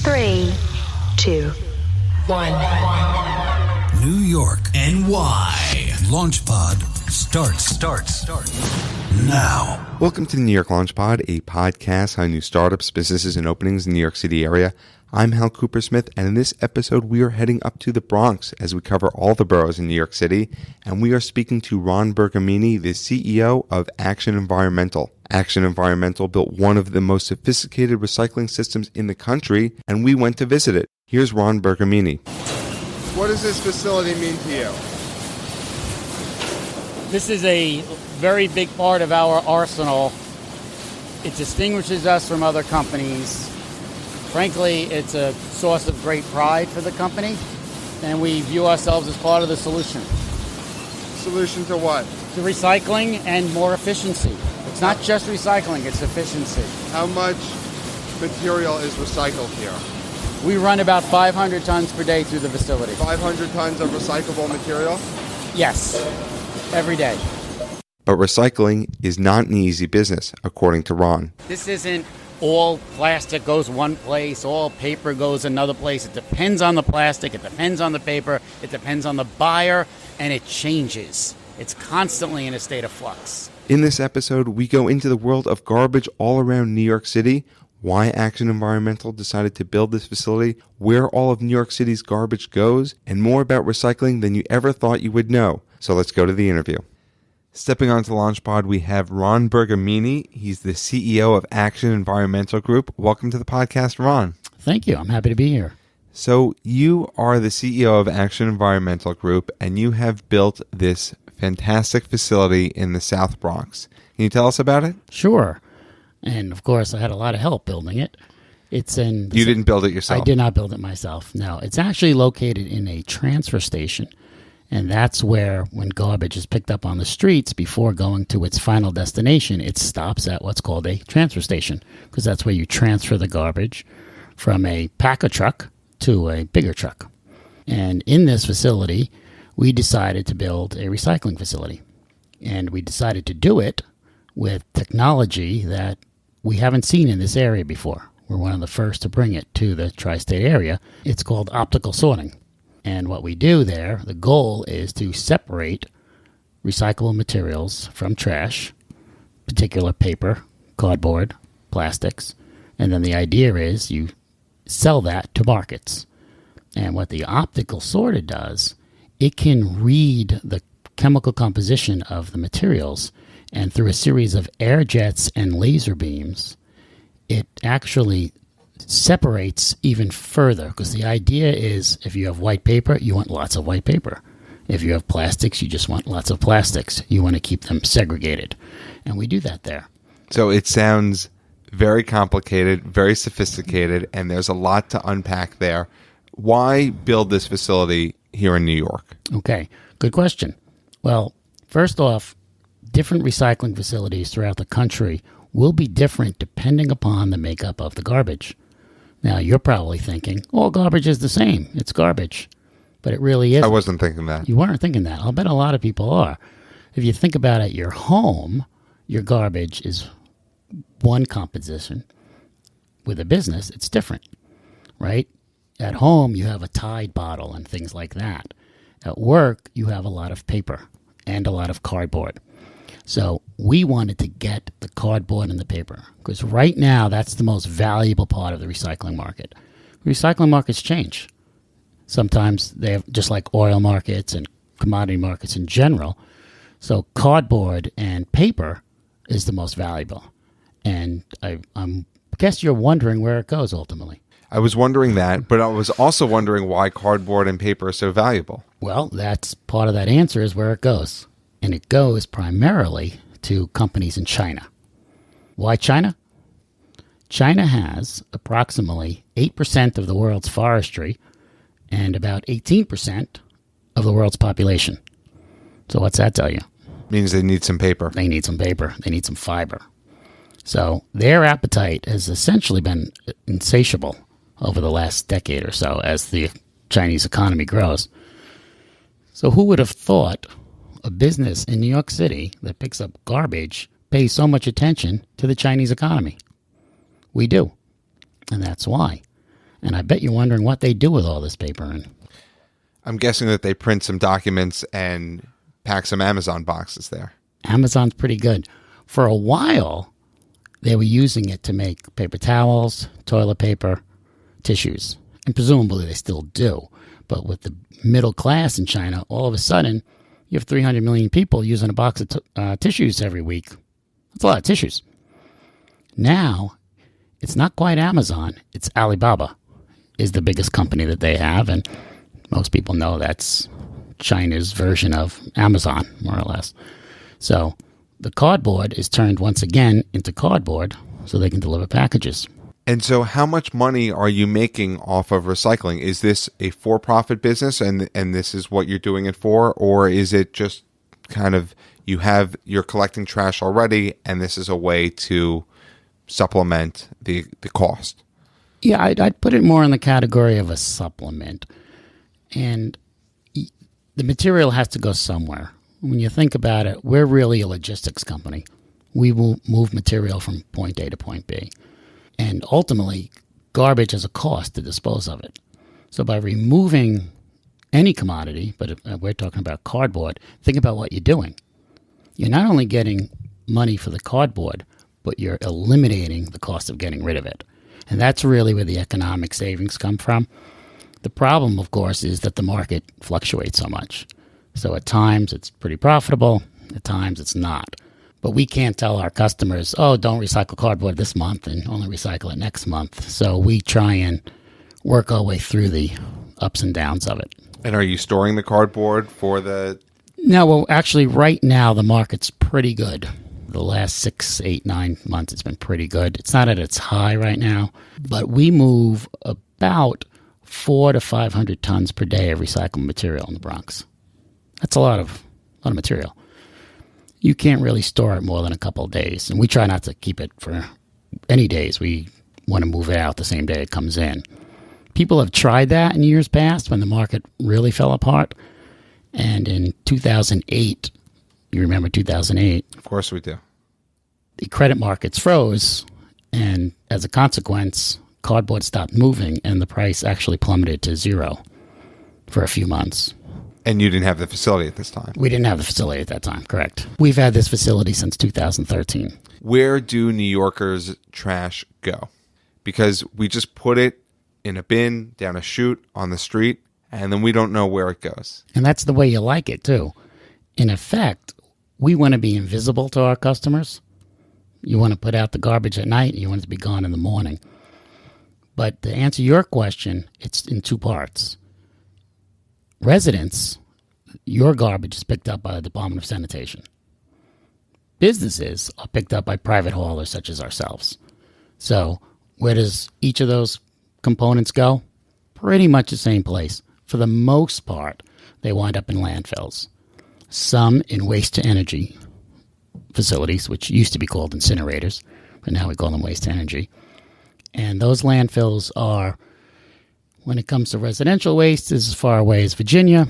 3, 2, 1. New York, NY. Launch Pod starts now. Welcome to the New York Launch Pod, a podcast on new startups, businesses, and openings in the New York City area. I'm Hal Cooper-Smith, and in this episode, we are heading up to the Bronx as we cover all the boroughs in New York City, and we are speaking to Ron Bergamini, the CEO of Action Environmental. Action Environmental built one of the most sophisticated recycling systems in the country, and we went to visit it. Here's Ron Bergamini. What does this facility mean to you? This is a very big part of our arsenal. It distinguishes us from other companies. Frankly, it's a source of great pride for the company, and we view ourselves as part of the solution. Solution to what? To recycling and more efficiency. It's not just recycling, it's efficiency. How much material is recycled here? We run about 500 tons per day through the facility. 500 tons of recyclable material? Yes, every day. But recycling is not an easy business, according to Ron. This isn't all plastic goes one place, all paper goes another place. It depends on the plastic, it depends on the paper, it depends on the buyer, and it changes. It's constantly in a state of flux. In this episode, we go into the world of garbage all around New York City, why Action Environmental decided to build this facility, where all of New York City's garbage goes, and more about recycling than you ever thought you would know. So let's go to the interview. Stepping onto the Launch Pod, we have Ron Bergamini. He's the CEO of Action Environmental Group. Welcome to the podcast, Ron. Thank you. I'm happy to be here. So you are the CEO of Action Environmental Group, and you have built this fantastic facility in the South Bronx. Can you tell us about it? Sure. And, of course, I had a lot of help building it. It's in... You didn't build it yourself? I did not build it myself, no. It's actually located in a transfer station, and that's where, when garbage is picked up on the streets before going to its final destination, it stops at what's called a transfer station, because that's where you transfer the garbage from a packer truck to a bigger truck. And in this facility, we decided to build a recycling facility. And we decided to do it with technology that we haven't seen in this area before. We're one of the first to bring it to the tri-state area. It's called optical sorting. And what we do there, the goal is to separate recyclable materials from trash, particular paper, cardboard, plastics. And then the idea is you sell that to markets. And what the optical sorter does, it can read the chemical composition of the materials, and through a series of air jets and laser beams, it actually separates even further, because the idea is if you have white paper, you want lots of white paper. If you have plastics, you just want lots of plastics. You want to keep them segregated. And we do that there. So it sounds very complicated, very sophisticated, and there's a lot to unpack there. Why build this facility here in New York? Okay, good question. Well, first off, different recycling facilities throughout the country will be different depending upon the makeup of the garbage. Now, you're probably thinking, all garbage is the same. It's garbage. But it really isn't. I wasn't thinking that. You weren't thinking that. I'll bet a lot of people are. If you think about it, your home, your garbage is one composition. With a business, it's different, right? At home, you have a Tide bottle and things like that. At work, you have a lot of paper and a lot of cardboard. So we wanted to get the cardboard and the paper, because right now that's the most valuable part of the recycling market. Recycling markets change. Sometimes they have, just like oil markets and commodity markets in general. So cardboard and paper is the most valuable. And I guess you're wondering where it goes ultimately. I was wondering that, but I was also wondering why cardboard and paper are so valuable. Well, that's part of that answer is where it goes. And it goes primarily to companies in China. Why China? China has approximately 8% of the world's forestry and about 18% of the world's population. So what's that tell you? Means they need some paper. They need some paper. They need some fiber. So their appetite has essentially been insatiable over the last decade or so as the Chinese economy grows. So who would have thought a business in New York City that picks up garbage pays so much attention to the Chinese economy? We do. And that's why. And I bet you're wondering what they do with all this paper. And I'm guessing that they print some documents and pack some Amazon boxes there. Amazon's pretty good. For a while, they were using it to make paper towels, toilet paper, tissues. And presumably they still do. But with the middle class in China, all of a sudden, you have 300 million people using a box of tissues every week. That's a lot of tissues. Now, it's not quite Amazon. It's Alibaba is the biggest company that they have. And most people know that's China's version of Amazon, more or less. So the cardboard is turned once again into cardboard so they can deliver packages. And so how much money are you making off of recycling? Is this a for-profit business and this is what you're doing it for? Or is it just kind of you're collecting trash already and this is a way to supplement the cost? Yeah, I'd put it more in the category of a supplement. And the material has to go somewhere. When you think about it, we're really a logistics company. We will move material from point A to point B. And ultimately, garbage has a cost to dispose of it. So by removing any commodity, but if we're talking about cardboard, think about what you're doing. You're not only getting money for the cardboard, but you're eliminating the cost of getting rid of it. And that's really where the economic savings come from. The problem, of course, is that the market fluctuates so much. So at times it's pretty profitable, at times it's not. But we can't tell our customers, oh, don't recycle cardboard this month and only recycle it next month. So we try and work our way through the ups and downs of it. And are you storing the cardboard for the... No, well, actually, right now the market's pretty good. The last 6, 8, 9 months, it's been pretty good. It's not at its high right now, but we move about 400 to 500 tons per day of recycled material in the Bronx. That's a lot of material. You can't really store it more than a couple of days, and we try not to keep it for any days. We want to move it out the same day it comes in. People have tried that in years past when the market really fell apart, and in 2008, you remember 2008? Of course we do. The credit markets froze, and as a consequence, cardboard stopped moving, and the price actually plummeted to zero for a few months. And you didn't have the facility at this time? We didn't have the facility at that time, correct. We've had this facility since 2013. Where do New Yorkers' trash go? Because we just put it in a bin, down a chute, on the street, and then we don't know where it goes. And that's the way you like it, too. In effect, we want to be invisible to our customers. You want to put out the garbage at night, and you want it to be gone in the morning. But to answer your question, it's in two parts. Residents, your garbage is picked up by the Department of Sanitation. Businesses are picked up by private haulers such as ourselves. So where does each of those components go? Pretty much the same place. For the most part, they wind up in landfills. Some in waste-to-energy facilities, which used to be called incinerators, but now we call them waste-to-energy. And those landfills are, when it comes to residential waste, is as far away as Virginia.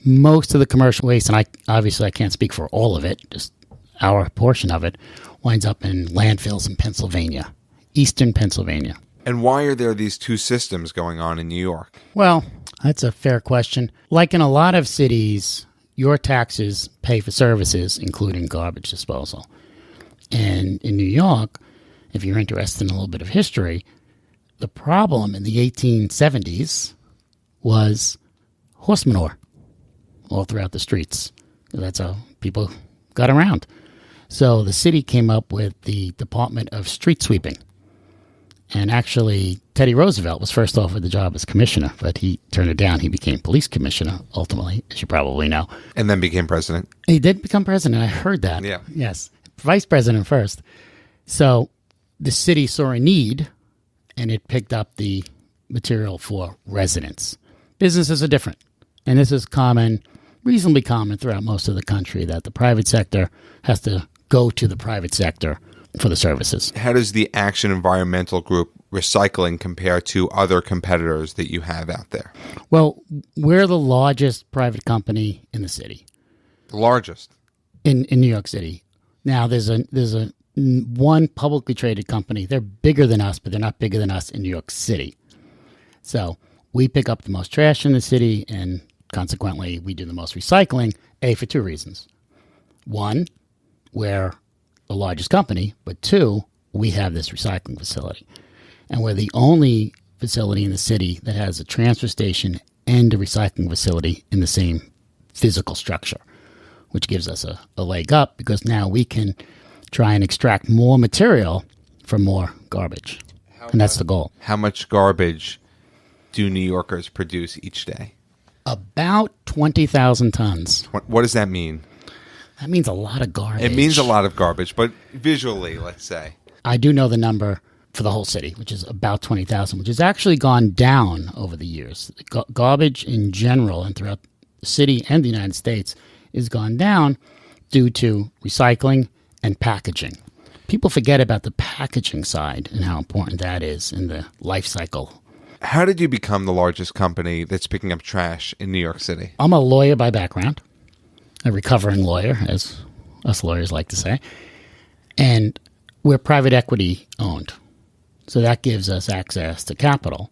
Most of the commercial waste, and I can't speak for all of it, just our portion of it, winds up in landfills in Pennsylvania, eastern Pennsylvania. And why are there these two systems going on in New York? Well, that's a fair question. Like in a lot of cities, your taxes pay for services, including garbage disposal. And in New York, if you're interested in a little bit of history, the problem in the 1870s was horse manure all throughout the streets. That's how people got around. So the city came up with the Department of Street Sweeping. And actually, Teddy Roosevelt was first offered the job as commissioner, but he turned it down. He became police commissioner, ultimately, as you probably know. And then became president. He did become president. I heard that. Yeah. Yes. Vice president first. So the city saw a need, and it picked up the material for residents. Businesses are different. And this is common, reasonably common throughout most of the country, that the private sector has to go to the private sector for the services. How does the Action Environmental Group recycling compare to other competitors that you have out there? Well, we're the largest private company in the city. The largest? In New York City. Now, there's one publicly traded company. They're bigger than us, but they're not bigger than us in New York City. So we pick up the most trash in the city, and consequently, we do the most recycling, for two reasons. One, we're the largest company, but two, we have this recycling facility. And we're the only facility in the city that has a transfer station and a recycling facility in the same physical structure, which gives us a leg up because now we can try and extract more material from more garbage. And that's the goal. How much garbage do New Yorkers produce each day? About 20,000 tons. What does that mean? That means a lot of garbage. It means a lot of garbage, but visually, let's say. I do know the number for the whole city, which is about 20,000, which has actually gone down over the years. Garbage in general and throughout the city and the United States is gone down due to recycling and packaging. People forget about the packaging side and how important that is in the life cycle. How did you become the largest company that's picking up trash in New York City? I'm a lawyer by background, a recovering lawyer, as us lawyers like to say. And we're private equity owned. So that gives us access to capital.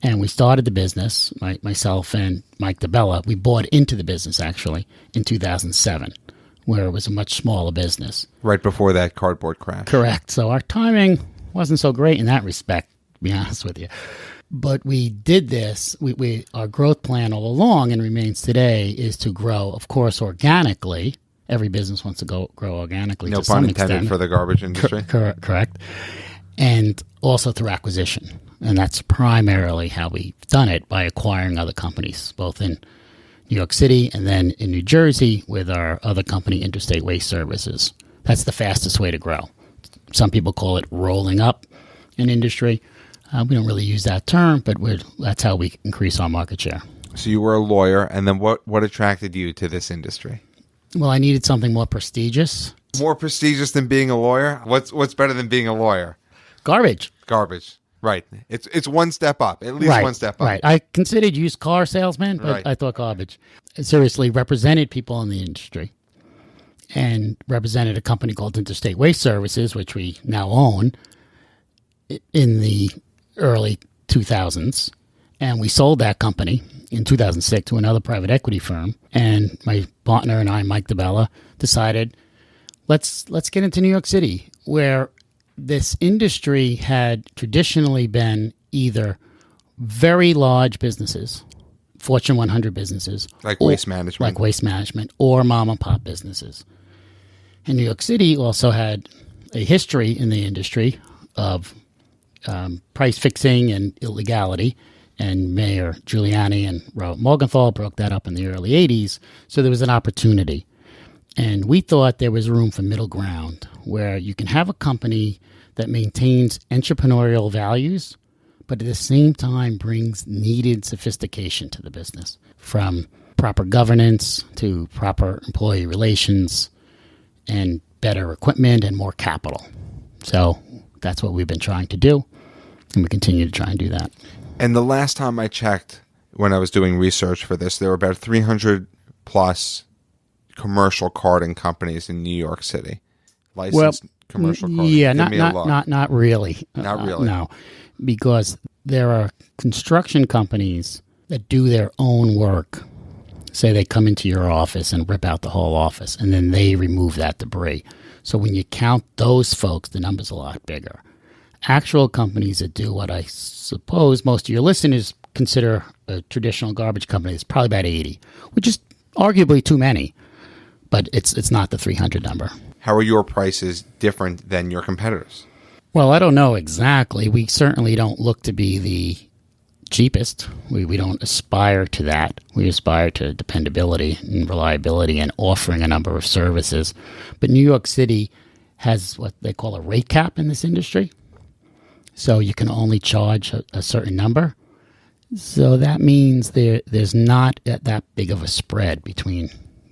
And we started the business, myself and Mike DeBella, we bought into the business actually in 2007, where it was a much smaller business. Right before that cardboard crash. Correct. So our timing wasn't so great in that respect, to be honest with you. But we did this. Our growth plan all along and remains today is to grow, of course, organically. Every business wants to grow organically. No to pun some intended extent. for the garbage industry. Correct. And also through acquisition. And that's primarily how we've done it, by acquiring other companies, both in New York City and then in New Jersey with our other company, Interstate Waste Services. That's the fastest way to grow. Some people call it rolling up an industry. We don't really use that term, but that's how we increase our market share. So you were a lawyer, and then what attracted you to this industry? Well, I needed something more prestigious. More prestigious than being a lawyer? What's better than being a lawyer? Garbage. Right. It's one step up, at least one step up. Right. I considered used car salesman, but Right. I thought garbage. I seriously represented people in the industry and represented a company called Interstate Waste Services, which we now own, in the early 2000s. And we sold that company in 2006 to another private equity firm. And my partner and I, Mike DeBella, decided, let's get into New York City, where this industry had traditionally been either very large businesses, Fortune 100 businesses. Like waste management. Like waste management, or mom and pop businesses. And New York City also had a history in the industry of price fixing and illegality. And Mayor Giuliani and Robert Morgenthau broke that up in the early 80s. So there was an opportunity. And we thought there was room for middle ground where you can have a company that maintains entrepreneurial values, but at the same time brings needed sophistication to the business, from proper governance to proper employee relations and better equipment and more capital. So that's what we've been trying to do, and we continue to try and do that. And the last time I checked, when I was doing research for this, there were about 300 plus commercial carding companies in New York City. Licensed commercial carding. Yeah, Give me a look. not really. Not really. No, because there are construction companies that do their own work. Say they come into your office and rip out the whole office, and then they remove that debris. So when you count those folks, the number's a lot bigger. Actual companies that do what I suppose most of your listeners consider a traditional garbage company is probably about 80, which is arguably too many, but it's not the 300 number. How are your prices different than your competitors? Well, I don't know exactly. We certainly don't look to be the cheapest. We don't aspire to that. We aspire to dependability and reliability and offering a number of services. But New York City has what they call a rate cap in this industry. So you can only charge a certain number. So that means there's not that big of a spread between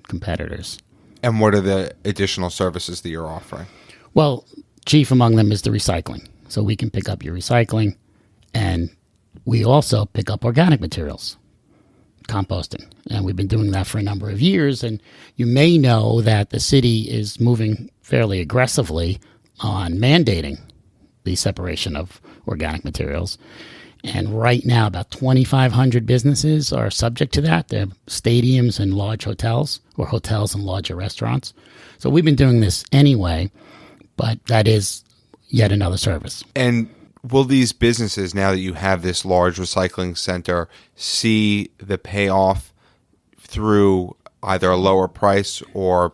competitors. And what are the additional services that you're offering? Well, chief among them is the recycling. So we can pick up your recycling, and we also pick up organic materials, composting. And we've been doing that for a number of years. And you may know that the city is moving fairly aggressively on mandating the separation of organic materials. And right now, about 2,500 businesses are subject to that. They're stadiums and large hotels, or hotels and larger restaurants. So we've been doing this anyway, but that is yet another service. And will these businesses, now that you have this large recycling center, see the payoff through either a lower price or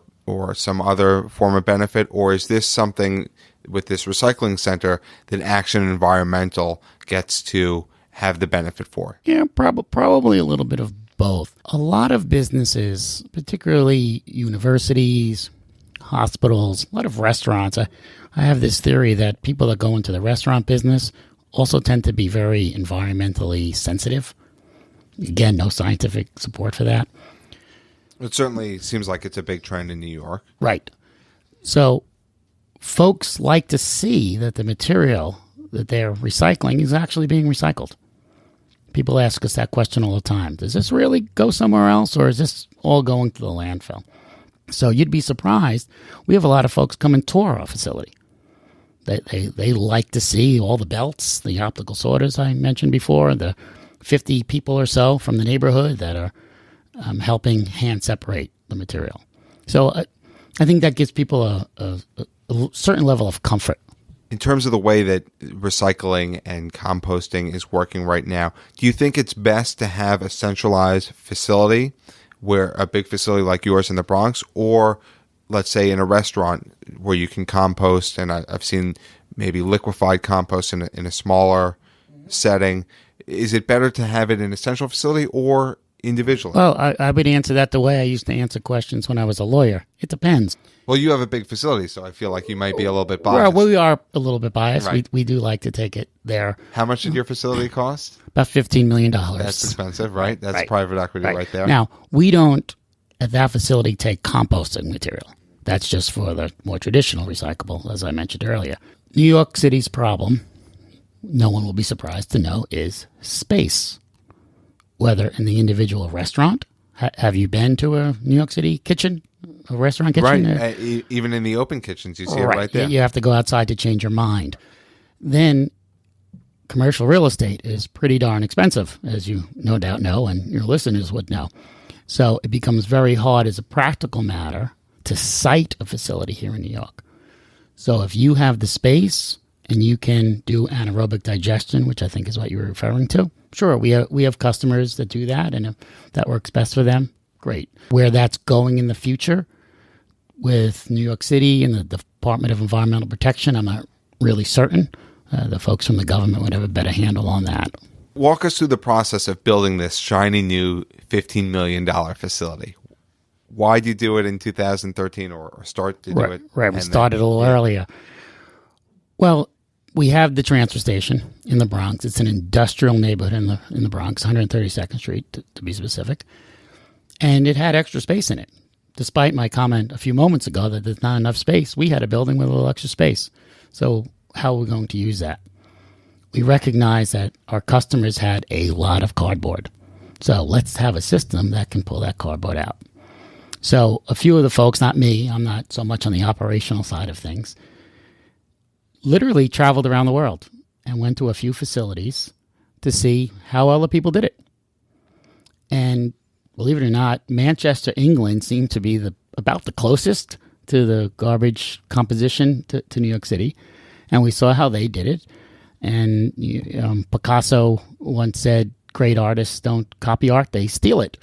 some other form of benefit? Or is this something with this recycling center that Action Environmental gets to have the benefit for? Yeah, probably a little bit of both. A lot of businesses, particularly universities, hospitals, a lot of restaurants. I have this theory that people that go into the restaurant business also tend to be very environmentally sensitive. Again, no scientific support for that. It certainly seems like it's a big trend in New York. Right. So folks like to see that the material that they're recycling is actually being recycled. People ask us that question all the time. Does this really go somewhere else, or is this all going to the landfill? So you'd be surprised. We have a lot of folks come and tour our facility. They like to see all the belts, the optical sorters I mentioned before, the 50 people or so from the neighborhood that are helping hand separate the material. So I think that gives people a certain level of comfort. In terms of the way that recycling and composting is working right now, do you think it's best to have a centralized facility, where a big facility like yours in the Bronx, or let's say in a restaurant where you can compost, and I've seen maybe liquefied compost in a smaller setting? Is it better to have it in a central facility or individually? Well, I would answer that the way I used to answer questions when I was a lawyer. It depends. Well, you have a big facility, so I feel like you might be a little bit biased. Well, we are a little bit biased. Right. We do like to take it there. How much did your facility cost? About $15 million. That's expensive, right? That's Right. private equity right there. Now, we don't, at that facility, take composting material. That's just for the more traditional recyclable, as I mentioned earlier. New York City's problem, no one will be surprised to know, is space. Whether in the individual restaurant. Have you been to a New York City kitchen, a restaurant kitchen? Right. Even in the open kitchens, you see it right there. You have to go outside to change your mind. Then commercial real estate is pretty darn expensive, as you no doubt know, and your listeners would know. So it becomes very hard as a practical matter to site a facility here in New York. So if you have the space and you can do anaerobic digestion, which I think is what you were referring to, sure, we have customers that do that, and if that works best for them, great. Where that's going in the future with New York City and the Department of Environmental Protection, I'm not really certain. The folks from the government would have a better handle on that. Walk us through the process of building this shiny new $15 million facility. Why did you do it in 2013 or start to do it? Right, we started a little earlier. Well, we have the transfer station in the Bronx. It's an industrial neighborhood in the Bronx, 132nd Street to be specific. And it had extra space in it. Despite my comment a few moments ago that there's not enough space, we had a building with a little extra space. So how are we going to use that? We recognize that our customers had a lot of cardboard. So let's have a system that can pull that cardboard out. So a few of the folks, not me, I'm not so much on the operational side of things, literally traveled around the world and went to a few facilities to see how other people did it. And believe it or not, Manchester, England seemed to be about the closest to the garbage composition to New York City. And we saw how they did it. And Picasso once said, great artists don't copy art, they steal it.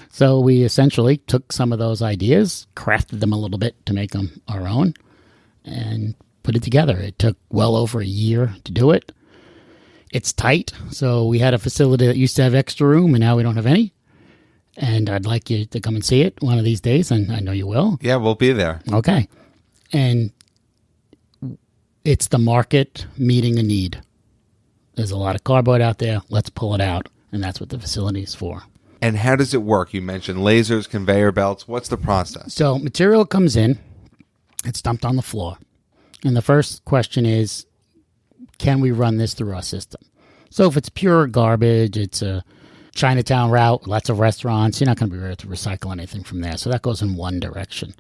So we essentially took some of those ideas, crafted them a little bit to make them our own, and put it together. It took well over a year to do it. It's tight. So we had a facility that used to have extra room, and now we don't have any. And I'd like you to come and see it one of these days, and I know you will. Yeah, we'll be there. Okay. And it's the market meeting a need. There's a lot of cardboard out there. Let's pull it out. And that's what the facility is for. And how does it work? You mentioned lasers, conveyor belts. What's the process? So material comes in. It's dumped on the floor. And the first question is, can we run this through our system? So if it's pure garbage, it's a Chinatown route, lots of restaurants, you're not going to be able to recycle anything from there. So that goes in one direction.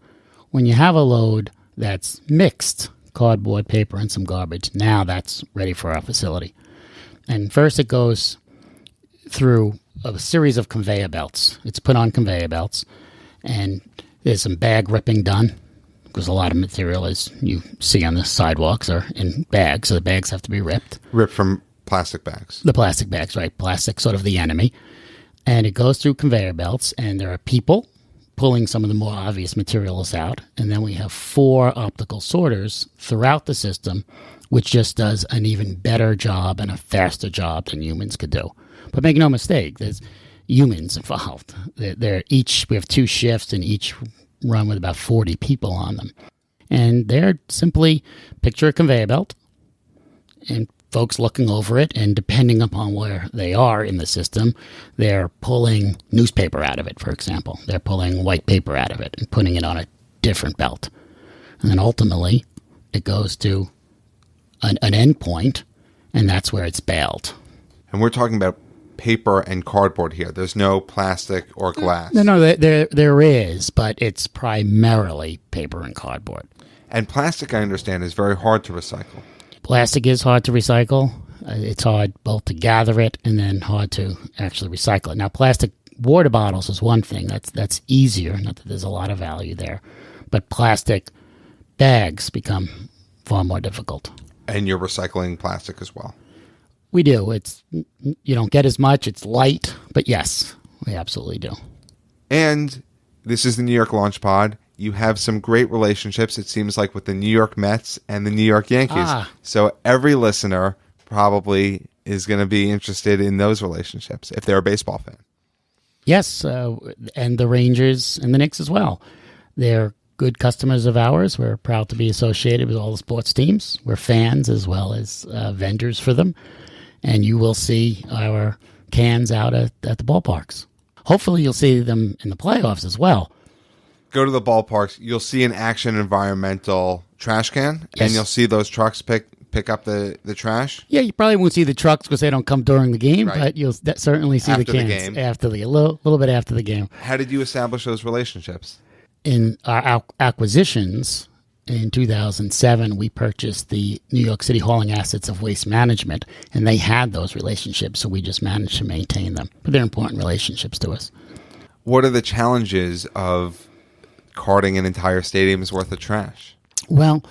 When you have a load that's mixed, cardboard, paper, and some garbage, now that's ready for our facility. And first it goes through a series of conveyor belts. It's put on conveyor belts, and there's some bag ripping done, because a lot of material, as you see on the sidewalks, are in bags, so the bags have to be ripped. Ripped from plastic bags. The plastic bags, right. Plastic, sort of the enemy. And it goes through conveyor belts, and there are people pulling some of the more obvious materials out. And then we have 4 optical sorters throughout the system, which just does an even better job and a faster job than humans could do. But make no mistake, there's humans involved. We have 2 shifts, and each run with about 40 people on them. And they're simply, picture a conveyor belt, and folks looking over it, and depending upon where they are in the system, they're pulling newspaper out of it, for example. They're pulling white paper out of it and putting it on a different belt. And then ultimately, it goes to an end point, and that's where it's baled. And we're talking about paper and cardboard here. There's no plastic or glass. No, there is, but it's primarily paper and cardboard. And plastic, I understand, is very hard to recycle. Plastic is hard to recycle. It's hard both to gather it and then hard to actually recycle it. Now, plastic water bottles is one thing. That's easier. Not that there's a lot of value there. But plastic bags become far more difficult. And you're recycling plastic as well. We do. You don't get as much. It's light. But yes, we absolutely do. And this is the New York Launch Pod. You have some great relationships, it seems like, with the New York Mets and the New York Yankees. So every listener probably is going to be interested in those relationships if they're a baseball fan. Yes, and the Rangers and the Knicks as well. They're good customers of ours. We're proud to be associated with all the sports teams. We're fans as well as vendors for them. And you will see our cans out at the ballparks. Hopefully you'll see them in the playoffs as well. Go to the ballparks, you'll see an Action Environmental trash can, yes. And you'll see those trucks pick up the trash. Yeah, you probably won't see the trucks because they don't come during the game, right. But you'll certainly see after the cans after a little bit after the game. How did you establish those relationships? In our acquisitions in 2007, we purchased the New York City hauling assets of Waste Management, and they had those relationships, so we just managed to maintain them. But they're important relationships to us. What are the challenges of carting an entire stadium's worth of trash? Well,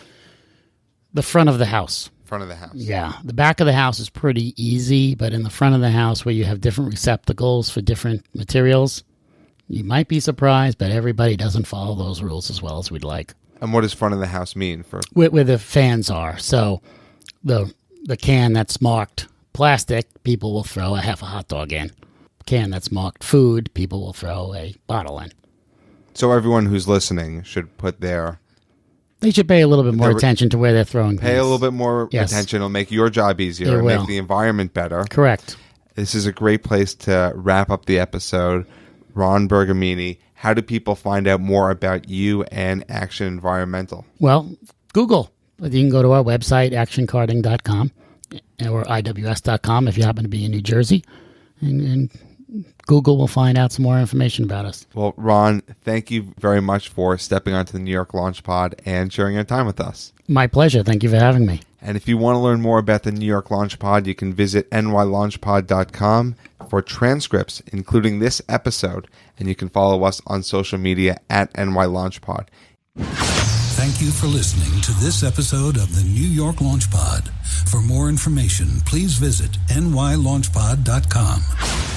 the front of the house. Front of the house. Yeah. The back of the house is pretty easy, but in the front of the house where you have different receptacles for different materials, you might be surprised, but everybody doesn't follow those rules as well as we'd like. And what does front of the house mean? Where the fans are. So the can that's marked plastic, people will throw a half a hot dog in. Can that's marked food, people will throw a bottle in. So everyone who's listening should they should pay a little bit more attention to where they're throwing things. Pay a little bit more attention. It'll make your job easier and make the environment better. Correct. This is a great place to wrap up the episode. Ron Bergamini, how do people find out more about you and Action Environmental? Well, Google. You can go to our website, actioncarting.com or iws.com if you happen to be in New Jersey. And Google will find out some more information about us. Well, Ron, thank you very much for stepping onto the New York Launch Pod and sharing your time with us. My pleasure. Thank you for having me. And if you want to learn more about the New York Launch Pod, you can visit nylaunchpod.com for transcripts, including this episode, and you can follow us on social media at nylaunchpod. Thank you for listening to this episode of the New York Launch Pod. For more information, please visit nylaunchpod.com.